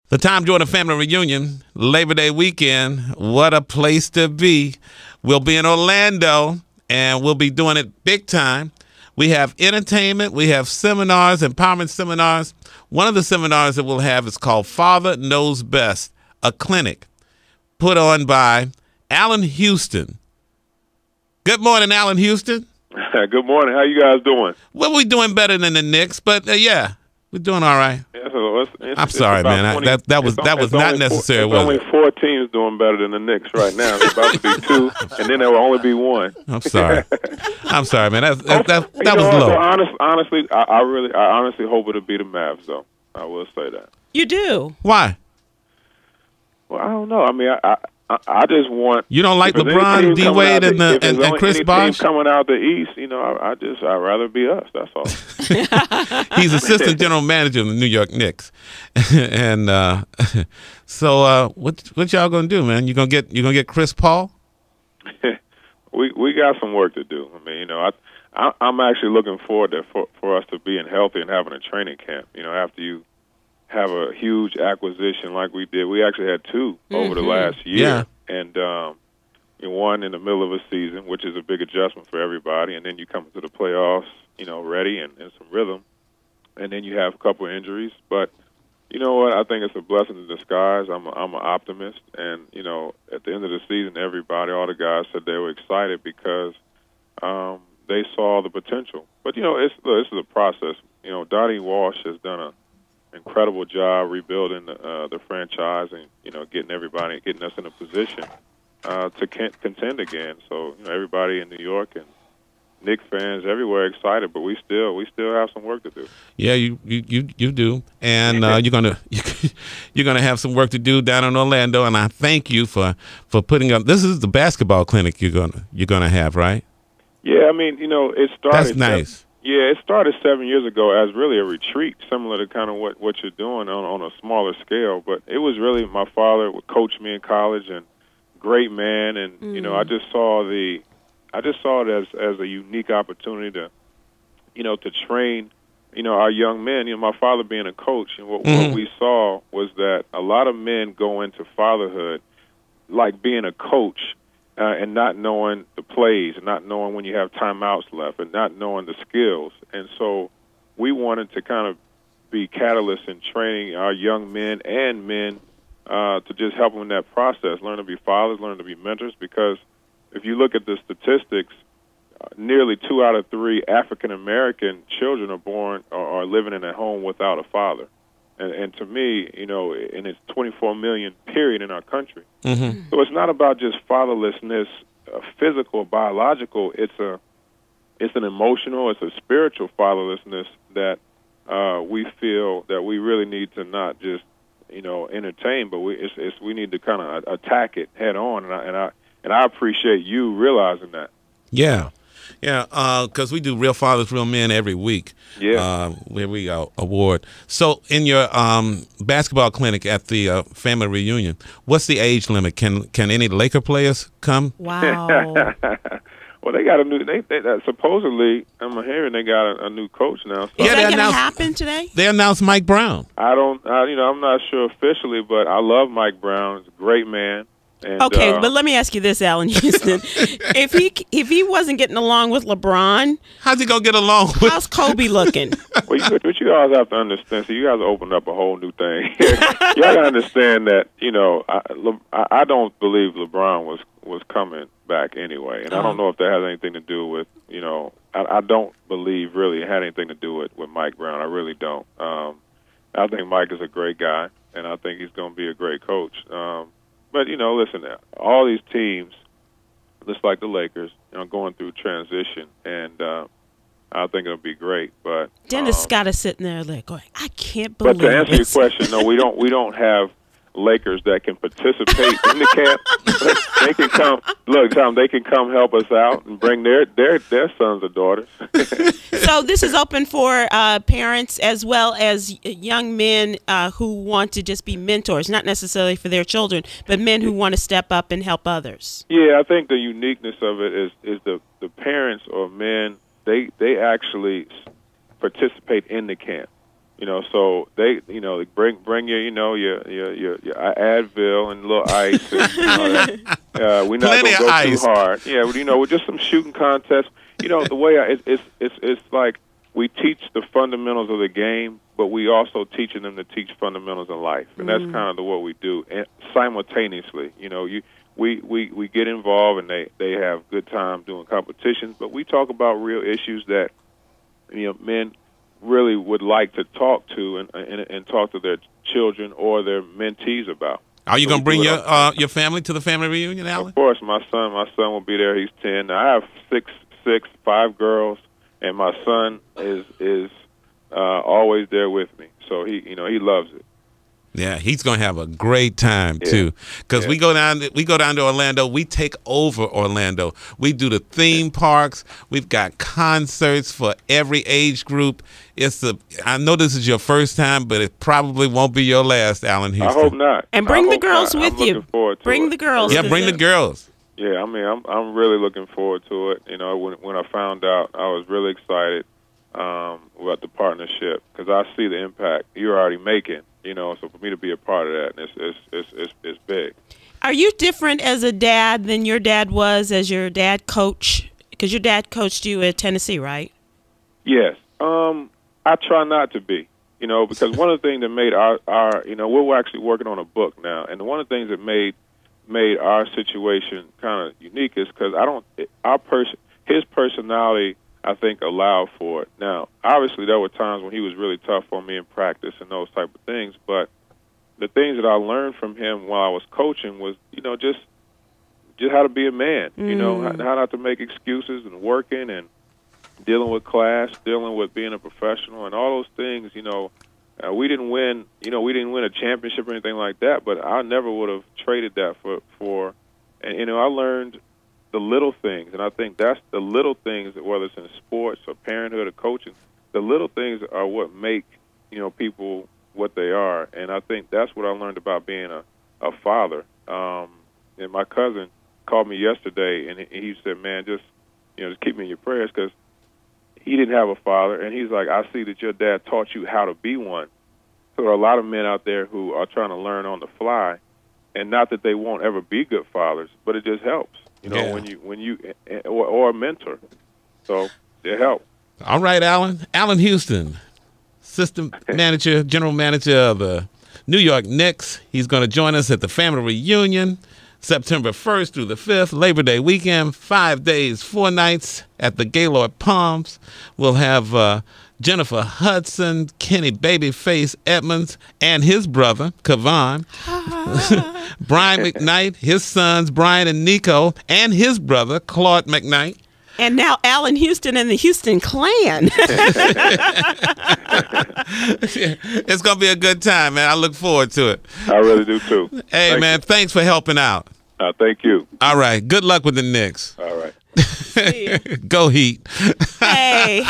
The Tom Joyner family reunion, Labor Day weekend. What a place to be. We'll be in Orlando, and we'll be doing it big time. We have entertainment. We have seminars, empowerment seminars. One of the seminars that we'll have is called Father Knows Best, a clinic put on by Allan Houston. Good morning, Allan Houston. Good morning. How you guys doing? Well, we're doing better than the Knicks, but yeah, we're doing all right. Yeah, so I'm sorry, man. That was not necessary, was it? Only 4 teams doing better than the Knicks right now. There's about to be 2, and then there will only be 1. I'm sorry. I'm sorry, man. That was low. Honestly, I honestly hope it'll be the Mavs, though. I will say that. You do? Why? Well, I don't know. I mean, I just want. You don't like LeBron, D Wade, and Chris Bosh coming out the East? You know, I'd rather be us. That's all. He's assistant general manager of the New York Knicks, and so what y'all gonna do, man? You gonna get Chris Paul? we got some work to do. I mean, you know, I'm actually looking forward to for us to being healthy and having a training camp. You know, after you have a huge acquisition like we did. We actually had 2 over the last year, and one in the middle of a season, which is a big adjustment for everybody. And then you come into the playoffs, you know, ready and some rhythm, and then you have a couple of injuries. But you know what? I think it's a blessing in disguise. I'm an optimist, and you know, at the end of the season, everybody, all the guys said they were excited because they saw the potential. But you know, this is a process. You know, Donnie Walsh has done an incredible job rebuilding the franchise and, you know, getting us in a position to contend again. So, you know, everybody in New York and Knicks fans everywhere excited, but we still have some work to do. Yeah, you do, and you're gonna have some work to do down in Orlando. And I thank you for putting up. This is the basketball clinic you're gonna have, right? Yeah, I mean, you know, it started. That's nice. Yeah, it started 7 years ago as really a retreat, similar to kind of what you're doing on a smaller scale. But it was really my father would coach me in college, and great man, and you know, I just saw it as a unique opportunity to, you know, to train, you know, our young men. You know, my father being a coach, and what we saw was that a lot of men go into fatherhood like being a coach. And not knowing the plays, and not knowing when you have timeouts left, and not knowing the skills. And so we wanted to kind of be catalysts in training our young men and men to just help them in that process, learn to be fathers, learn to be mentors, because if you look at the statistics, nearly 2 out of 3 African-American children are born or are living in a home without a father. And to me, you know, and it's 24 million, period, in our country. So it's not about just fatherlessness, physical, biological. It's an emotional, it's a spiritual fatherlessness that we feel that we really need to not just, you know, entertain, but we need to kind of attack it head on. And I appreciate you realizing that. Yeah. Yeah, because we do Real Fathers, Real Men every week. Yeah. Where we award. So in your basketball clinic at the family reunion, what's the age limit? Can any Laker players come? Wow. Well, they got a new. They supposedly, I'm hearing they got a new coach now. So. Is that going to happen today? They announced Mike Brown. You know, I'm not sure officially, but I love Mike Brown. He's a great man. And, okay, but let me ask you this, Allan Houston: if he wasn't getting along with LeBron, how's he gonna get along with? How's Kobe looking? Well, what you guys have to understand. So you guys opened up a whole new thing. You gotta understand that, you know, I don't believe LeBron was coming back anyway, and I don't know if that has anything to do with, you know, I don't believe really it had anything to do with Mike Brown. I really don't. I think Mike is a great guy, and I think he's going to be a great coach. But, you know, listen, all these teams, just like the Lakers, you know, going through transition, and I think it'll be great. But Dennis Scott is sitting there like going, I can't believe But to answer your question, no, we don't have Lakers that can participate in the camp. They can come. Look, Tom, they can come help us out and bring their sons or daughters. So this is open for parents as well as young men who want to just be mentors, not necessarily for their children, but men who want to step up and help others. Yeah, I think the uniqueness of it is the parents or men, they actually participate in the camp. So they, bring your, your Advil and a little ice. And, we're not Plenty going to of go ice. too hard. Yeah, with just some shooting contests. The way it's like we teach the fundamentals of the game, but we also teaching them to teach fundamentals in life, and that's kind of what we do. And simultaneously, we get involved, and they have good time doing competitions, but we talk about real issues that men really would like to talk to and talk to their children or their mentees about. Are you going to bring your family to the family reunion, Allan? Of course, my son will be there. He's 10. Now, I have 5 girls, and my son is always there with me. So he loves it. Yeah, he's going to have a great time too. Because we go down to Orlando. We take over Orlando. We do the theme parks. We've got concerts for every age group. I know this is your first time, but it probably won't be your last, Allan Houston. I hope not. And bring the girls with you. Bring the girls. Yeah, bring the girls. Yeah, I mean, I'm really looking forward to it. When I found out, I was really excited about the partnership because I see the impact you're already making. So for me to be a part of that, it's big. Are you different as a dad than your dad was as your dad coach? Because your dad coached you at Tennessee, right? Yes. I try not to be, because one of the things that made our we're actually working on a book now, and one of the things that made our situation kind of unique is because his personality, I think, allowed for it. Now, obviously, there were times when he was really tough on me in practice and those type of things, but the things that I learned from him while I was coaching was, just how to be a man, how not to make excuses and working and dealing with class, dealing with being a professional and all those things, we didn't win, we didn't win a championship or anything like that, but I never would have traded that for and, I learned the little things, and I think that's the little things, whether it's in sports or parenthood or coaching, the little things are what make, people what they are, and I think that's what I learned about being a father. And my cousin called me yesterday, and he said, man, just keep me in your prayers, because he didn't have a father, and he's like, I see that your dad taught you how to be one. So there are a lot of men out there who are trying to learn on the fly, and not that they won't ever be good fathers, but it just helps. When you or a mentor. So it helps. All right, Allan Houston, assistant manager, general manager of the New York Knicks. He's going to join us at the family reunion September 1st through the 5th, Labor Day weekend, 5 days, 4 nights at the Gaylord Palms. We'll have Jennifer Hudson, Kenny Babyface Edmonds, and his brother, Kevon. Brian McKnight, his sons, Brian and Nico, and his brother, Claude McKnight. And now Allan Houston and the Houston Clan. It's going to be a good time, man. I look forward to it. I really do, too. Hey, man, thanks for helping out. Thank you. All right. Good luck with the Knicks. All right. Go Heat. Hey.